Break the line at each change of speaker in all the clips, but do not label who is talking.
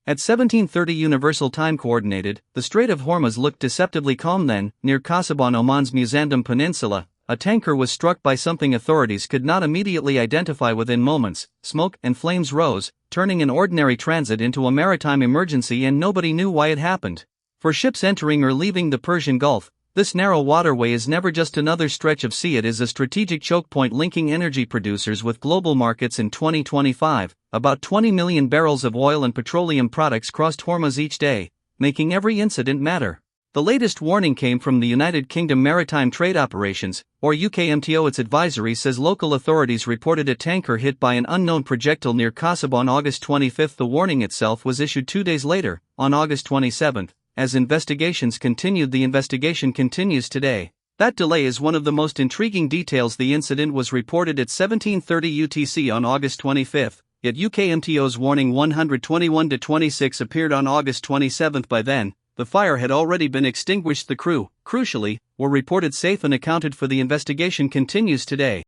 At 17:30 Universal Time Coordinated, the Strait of Hormuz looked deceptively calm then. Near Khasab on Oman's Musandam Peninsula, a tanker was struck by something authorities could not immediately identify. Within moments, smoke and flames rose, turning an ordinary transit into a maritime emergency, and nobody knew why it happened. For ships entering or leaving the Persian Gulf, this narrow waterway is never just another stretch of sea. It is a strategic choke point linking energy producers with global markets. In 2025, about 20 million barrels of oil and petroleum products crossed Hormuz each day, making every incident matter. The latest warning came from the United Kingdom Maritime Trade Operations, or UKMTO. Its advisory says local authorities reported a tanker hit by an unknown projectile near Khasab on August 25. The warning itself was issued 2 days later, on August 27. As investigations continued, the investigation continues today. That delay is one of the most intriguing details. The incident was reported at 17:30 UTC on August 25, yet UKMTO's warning 121-26 appeared on August 27. By then, the fire had already been extinguished. The crew, crucially, were reported safe and accounted for. The investigation continues today.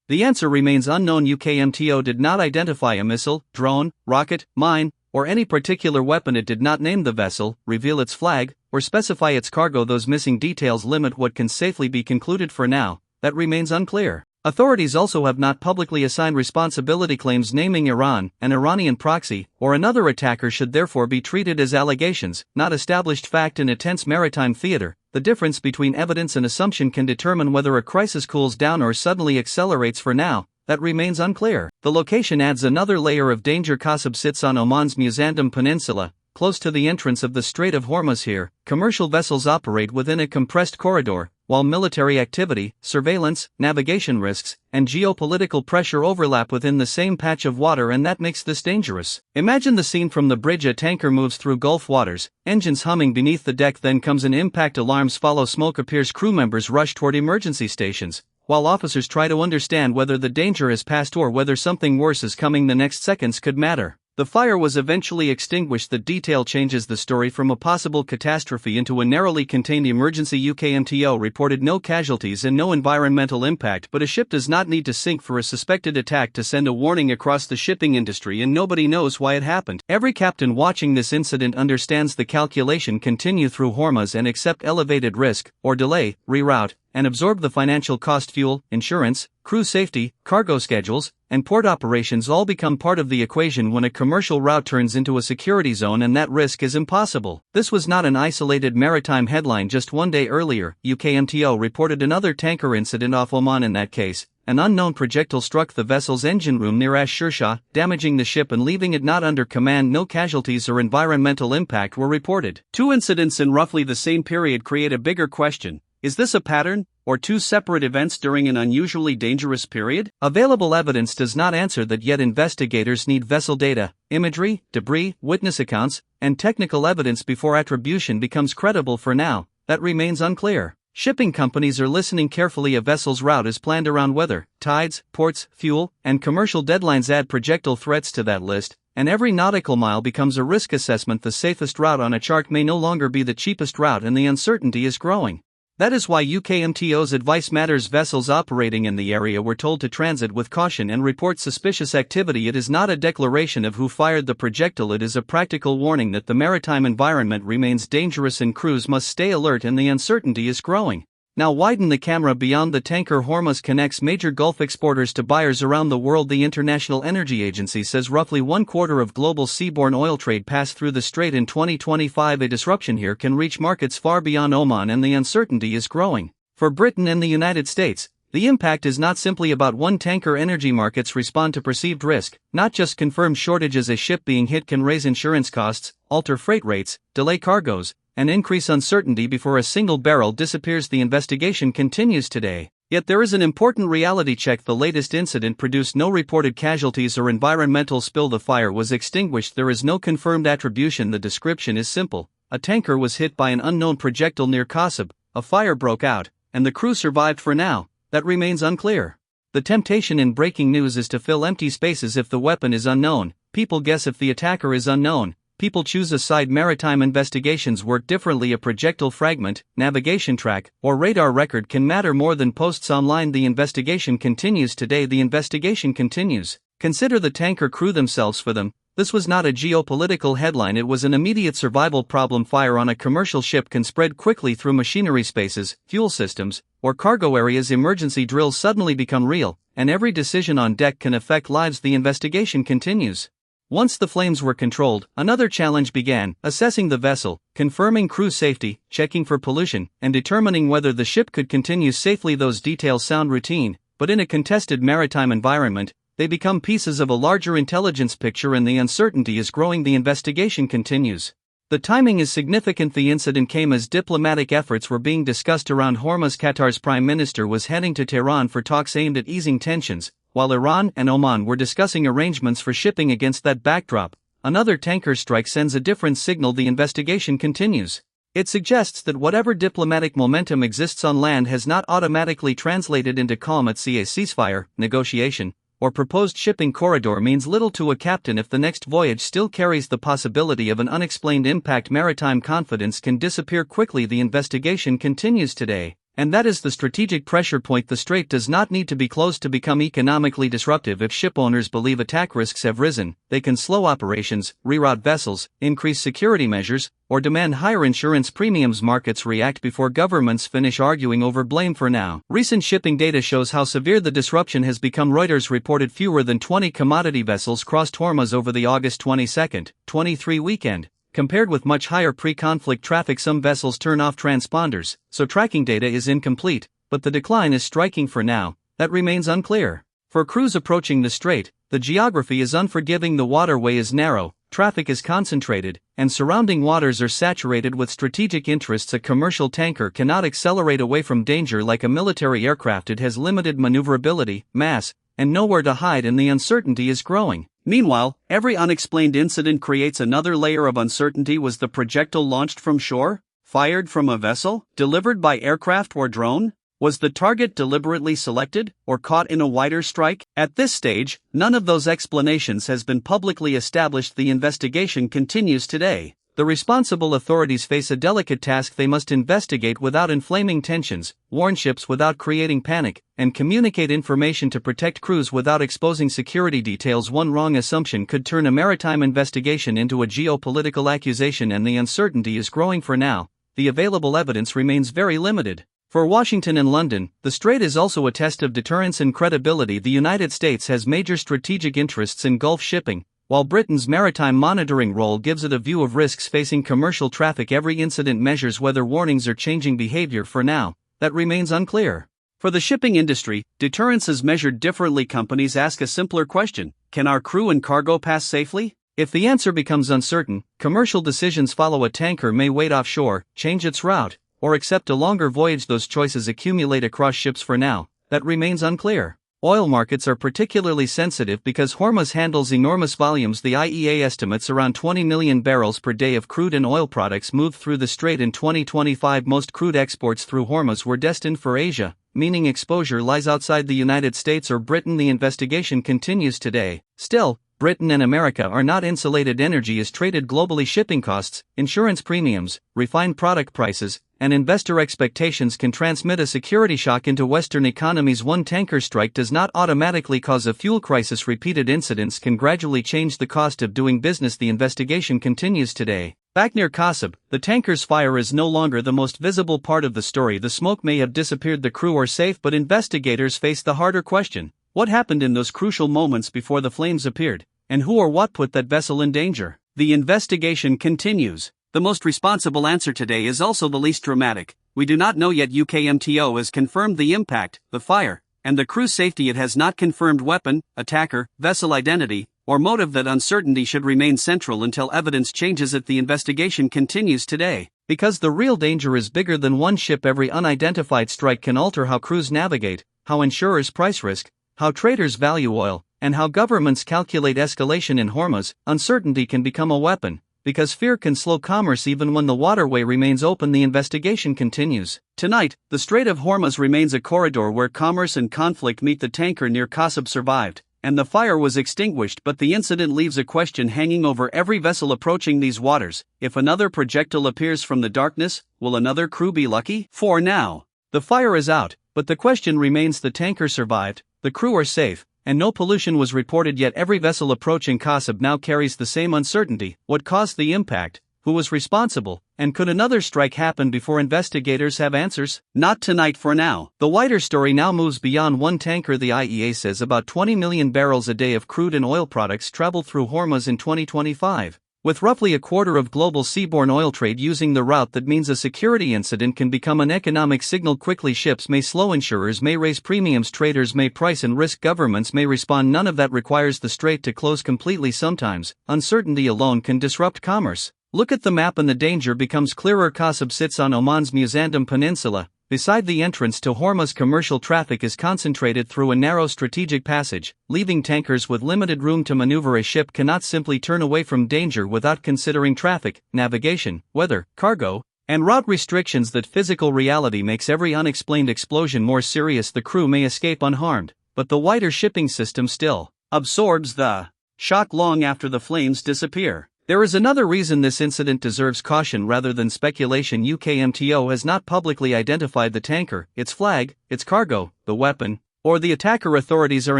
The answer remains unknown. UKMTO did not identify a missile, drone, rocket, mine, or any particular weapon. It did not name the vessel, reveal its flag, or specify its cargo. Those missing details limit what can safely be concluded. For now, that remains unclear. Authorities also have not publicly assigned responsibility. Claims naming Iran, an Iranian proxy, or another attacker should therefore be treated as allegations, not established fact. In a tense maritime theater, the difference between evidence and assumption can determine whether a crisis cools down or suddenly accelerates. For now, that remains unclear. The location adds another layer of danger. Khasab sits on Oman's Musandam Peninsula, close to the entrance of the Strait of Hormuz. Here, commercial vessels operate within a compressed corridor, while military activity, surveillance, navigation risks, and geopolitical pressure overlap within the same patch of water, and that makes this dangerous. Imagine the scene from the bridge. A tanker moves through Gulf waters, engines humming beneath the deck, then comes an impact. Alarms follow, smoke appears, crew members rush toward emergency stations, while officers try to understand whether the danger has passed or whether something worse is coming. The next seconds could matter. The fire was eventually extinguished. The detail changes the story from a possible catastrophe into a narrowly contained emergency. UKMTO reported no casualties and no environmental impact, but a ship does not need to sink for a suspected attack to send a warning across the shipping industry, and nobody knows why it happened. Every captain watching this incident understands the calculation: continue through Hormuz and accept elevated risk, or delay, reroute, and absorb the financial cost. Fuel, insurance, crew safety, cargo schedules, and port operations all become part of the equation when a commercial route turns into a security zone, and that risk is impossible. This was not an isolated maritime headline. Just 1 day earlier, UKMTO reported another tanker incident off Oman. In that case, an unknown projectile struck the vessel's engine room near Ash Shishah, damaging the ship and leaving it not under command. No casualties or environmental impact were reported. Two incidents in roughly the same period create a bigger question. Is this a pattern, or two separate events during an unusually dangerous period? Available evidence does not answer that yet. Investigators need vessel data, imagery, debris, witness accounts, and technical evidence before attribution becomes credible. For now, that remains unclear. Shipping companies are listening carefully. A vessel's route is planned around weather, tides, ports, fuel, and commercial deadlines. Add projectile threats to that list, and every nautical mile becomes a risk assessment. The safest route on a chart may no longer be the cheapest route, and the uncertainty is growing. That is why UKMTO's advice matters. Vessels operating in the area were told to transit with caution and report suspicious activity. It is not a declaration of who fired the projectile, it is a practical warning that the maritime environment remains dangerous and crews must stay alert, and the uncertainty is growing. Now widen the camera beyond the tanker. Hormuz connects major Gulf exporters to buyers around the world. The International Energy Agency says roughly 1/4 of global seaborne oil trade passed through the strait in 2025. A disruption here can reach markets far beyond Oman, and the uncertainty is growing. For Britain and the United States, the impact is not simply about one tanker. Energy markets respond to perceived risk, not just confirmed shortages. A ship being hit can raise insurance costs, alter freight rates, delay cargoes, and increase uncertainty before a single barrel disappears. The investigation continues today. Yet there is an important reality check. The latest incident produced no reported casualties or environmental spill. The fire was extinguished. There is no confirmed attribution. The description is simple. A tanker was hit by an unknown projectile near Khasab, a fire broke out, and the crew survived. For now, that remains unclear. The temptation in breaking news is to fill empty spaces. If the weapon is unknown, people guess. If the attacker is unknown, people choose a side. Maritime investigations work differently. A projectile fragment, navigation track, or radar record can matter more than posts online. The investigation continues today. The investigation continues. Consider the tanker crew themselves. For them, This was not a geopolitical headline, it was an immediate survival problem. Fire on a commercial ship can spread quickly through machinery spaces, fuel systems, or cargo areas. Emergency drills suddenly become real, and every decision on deck can affect lives. The investigation continues. Once the flames were controlled, another challenge began: assessing the vessel, confirming crew safety, checking for pollution, and determining whether the ship could continue safely. Those details sound routine, but in a contested maritime environment, they become pieces of a larger intelligence picture, and the uncertainty is growing. The investigation continues. The timing is significant. The incident came as diplomatic efforts were being discussed around Hormuz. Qatar's prime minister was heading to Tehran for talks aimed at easing tensions, while Iran and Oman were discussing arrangements for shipping. Against that backdrop, another tanker strike sends a different signal. The investigation continues. It suggests that whatever diplomatic momentum exists on land has not automatically translated into calm at sea. A ceasefire, negotiation, or proposed shipping corridor means little to a captain if the next voyage still carries the possibility of an unexplained impact. Maritime confidence can disappear quickly. The investigation continues today, and that is the strategic pressure point. The strait does not need to be closed to become economically disruptive. If ship owners believe attack risks have risen, they can slow operations, reroute vessels, increase security measures, or demand higher insurance premiums. Markets react before governments finish arguing over blame. For now, recent shipping data shows how severe the disruption has become. Reuters reported fewer than 20 commodity vessels crossed Hormuz over the August 22, 23 weekend, compared with much higher pre-conflict traffic. Some vessels turn off transponders, so tracking data is incomplete, but the decline is striking. For now, that remains unclear. For crews approaching the strait, the geography is unforgiving. The waterway is narrow, traffic is concentrated, and surrounding waters are saturated with strategic interests. A commercial tanker cannot accelerate away from danger like a military aircraft. It has limited maneuverability, mass, and nowhere to hide, and the uncertainty is growing. Meanwhile, every unexplained incident creates another layer of uncertainty. Was the projectile launched from shore? Fired from a vessel? Delivered by aircraft or drone? Was the target deliberately selected, or caught in a wider strike? At this stage, none of those explanations has been publicly established. The investigation continues today. The responsible authorities face a delicate task. They must investigate without inflaming tensions, warn ships without creating panic, and communicate information to protect crews without exposing security details. One wrong assumption could turn a maritime investigation into a geopolitical accusation, and the uncertainty is growing. For now, the available evidence remains very limited. For Washington and London, the strait is also a test of deterrence and credibility. The United States has major strategic interests in Gulf shipping, while Britain's maritime monitoring role gives it a view of risks facing commercial traffic. Every incident measures whether warnings are changing behavior. For now, that remains unclear. For the shipping industry, deterrence is measured differently. Companies ask a simpler question: can our crew and cargo pass safely? If the answer becomes uncertain, commercial decisions follow. A tanker may wait offshore, change its route, or accept a longer voyage. Those choices accumulate across ships. For now, that remains unclear. Oil markets are particularly sensitive because Hormuz handles enormous volumes. The IEA estimates around 20 million barrels per day of crude and oil products moved through the strait in 2025. Most crude exports through Hormuz were destined for Asia, meaning exposure lies outside the United States or Britain. The investigation continues today. Still, Britain and America are not insulated. Energy is traded globally. Shipping costs, insurance premiums, refined product prices, and investor expectations can transmit a security shock into Western economies. One tanker strike does not automatically cause a fuel crisis. Repeated incidents can gradually change the cost of doing business. The investigation continues today. Back near Khasab, the tanker's fire is no longer the most visible part of the story. The smoke may have disappeared, the crew are safe, but investigators face the harder question: what happened in those crucial moments before the flames appeared, and who or what put that vessel in danger? The investigation continues. The most responsible answer today is also the least dramatic. We do not know yet. UKMTO has confirmed the impact, the fire, and the crew's safety. It has not confirmed weapon, attacker, vessel identity, or motive. That uncertainty should remain central until evidence changes it. The investigation continues today. Because the real danger is bigger than one ship. Every unidentified strike can alter how crews navigate, how insurers price risk, how traders value oil, and how governments calculate escalation in Hormuz. Uncertainty can become a weapon, because fear can slow commerce even when the waterway remains open. The investigation continues. Tonight, the Strait of Hormuz remains a corridor where commerce and conflict meet. The tanker near Khasab survived, and the fire was extinguished, but the incident leaves a question hanging over every vessel approaching these waters: if another projectile appears from the darkness, will another crew be lucky? For now, the fire is out, but the question remains: the tanker survived, the crew are safe, and no pollution was reported, yet every vessel approaching Khasab now carries the same uncertainty: what caused the impact, who was responsible, and could another strike happen before investigators have answers? Not tonight for now. The wider story now moves beyond one tanker. The IEA says about 20 million barrels a day of crude and oil products traveled through Hormuz in 2025. With roughly a quarter of global seaborne oil trade using the route, that means a security incident can become an economic signal quickly. Ships may slow, insurers may raise premiums, traders may price and risk, governments may respond. None of that requires the strait to close completely. Sometimes, uncertainty alone can disrupt commerce. Look at the map and the danger becomes clearer. Khasab sits on Oman's Musandam Peninsula. Beside the entrance to Hormuz, commercial traffic is concentrated through a narrow strategic passage, leaving tankers with limited room to maneuver. A ship cannot simply turn away from danger without considering traffic, navigation, weather, cargo, and route restrictions. That physical reality makes every unexplained explosion more serious. The crew may escape unharmed, but the wider shipping system still absorbs the shock long after the flames disappear. There is another reason this incident deserves caution rather than speculation. UKMTO has not publicly identified the tanker, its flag, its cargo, the weapon, or the attacker. Authorities are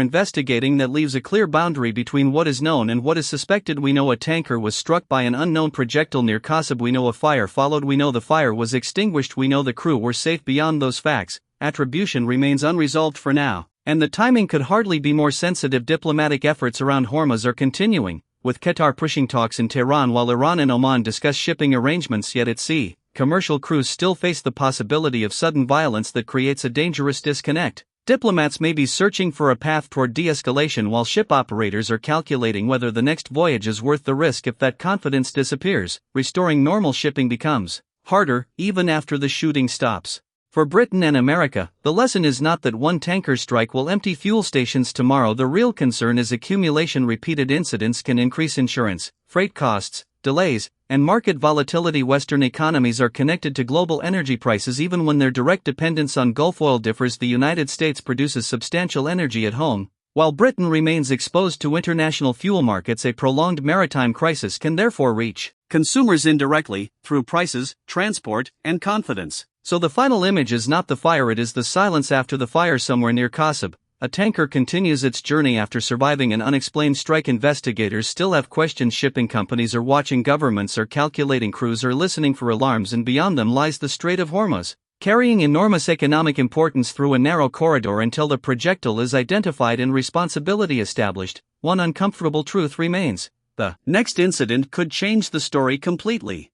investigating. That leaves a clear boundary between what is known and what is suspected. We know a tanker was struck by an unknown projectile near Khasab. We know a fire followed. We know the fire was extinguished. We know the crew were safe. Beyond those facts, attribution remains unresolved for now, and the timing could hardly be more sensitive. Diplomatic efforts around Hormuz are continuing, with Qatar pushing talks in Tehran while Iran and Oman discuss shipping arrangements. Yet at sea, commercial crews still face the possibility of sudden violence that creates a dangerous disconnect. Diplomats may be searching for a path toward de-escalation, while ship operators are calculating whether the next voyage is worth the risk. If that confidence disappears, restoring normal shipping becomes harder, even after the shooting stops. For Britain and America, the lesson is not that one tanker strike will empty fuel stations tomorrow. The real concern is accumulation. Repeated incidents can increase insurance, freight costs, delays, and market volatility. Western economies are connected to global energy prices even when their direct dependence on Gulf oil differs. The United States produces substantial energy at home, while Britain remains exposed to international fuel markets. A prolonged maritime crisis can therefore reach consumers indirectly, through prices, transport, and confidence. So the final image is not the fire, it is the silence after the fire. Somewhere near Khasab, a tanker continues its journey after surviving an unexplained strike. Investigators still have questions. Shipping companies are watching, governments are calculating, crews are listening for alarms, and beyond them lies the Strait of Hormuz, carrying enormous economic importance through a narrow corridor. Until the projectile is identified and responsibility established, one uncomfortable truth remains: the next incident could change the story completely.